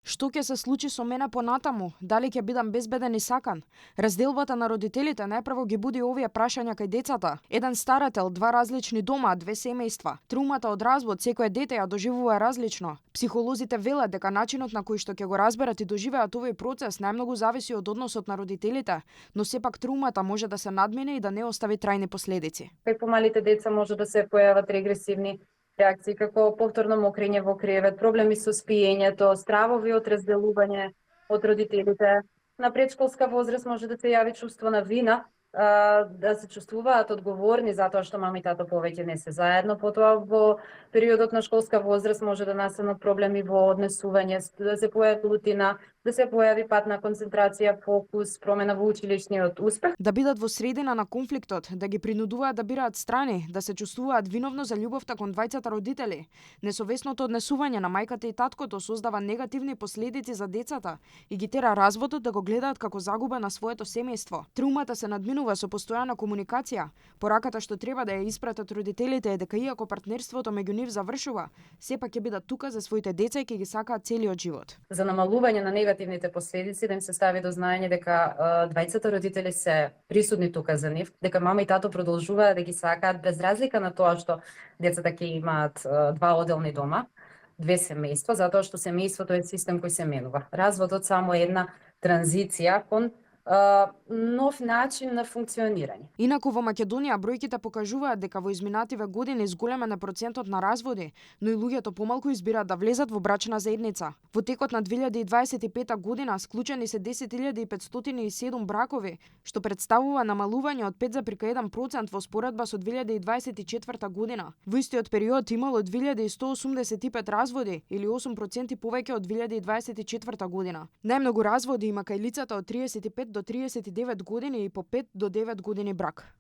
Што ќе се случи со мене понатаму? Дали ќе бидам безбеден и сакан? Разделбата на родителите најпрво ги буди овие прашања кај децата. Еден старател, два различни дома, две семејства. Траумата од развод секое дете ја доживува различно. Психолозите велат дека начинот на кој што ќе го разберат и доживеат овој процес најмногу зависи од односот на родителите, но сепак траумата може да се надмине и да не остави трајни последици. Кај помалите деца може да се појават регресивни реакции како повторно мокрење во кревет, проблеми со спиењето, стравови од разделување од родителите. На предшколска возраст може да се јави чувство на вина, да се чувствуваат одговорни затоа што мама и тато повеќе не се заедно. Потоа во периодот на школска возраст може да настанат проблеми во однесување, да се појави лутина, да се појави пат на концентрација, фокус, промена во училишниот успех. Да бидат во средина на конфликтот, да ги принудуваат да бираат страни, да се чувствуваат виновно за љубовта кон двајцата родители. Несовесното однесување на мајката и таткото создава негативни последици за децата и ги тера разводот да го гледаат како загуба на своето семејство. Траумата се надминува со постојана комуникација. Пораката што треба да ја испратат родителите е дека иако партнерството меѓу нив завршува, сепак ќе бидат тука за своите деца и ќе ги сакаат целиот живот. За намалување на негативните последици да им се стави до знаење дека двајцата родители се присутни тука за нив, дека мама и тато продолжуваат да ги сакаат без разлика на тоа што децата ќе имаат два оделни дома, две семејства, затоа што семејството е систем кој се менува. Разводот само е една транзиција кон нов начин на функционирање. Инаку во Македонија бројките покажуваат дека во изминативе години зголемен е процентот на разводи, но и луѓето помалку избираат да влезат во брачна заедница. Во текот на 2025 година склучени се 10.507 бракови, што представува намалување од 5,1% во споредба со 2024 година. Во истиот период имало 2185 разводи или 8% повеќе од 2024 година. Најмногу разводи има кај лицата од 35 до 39 години и по 5 до 9 години брак.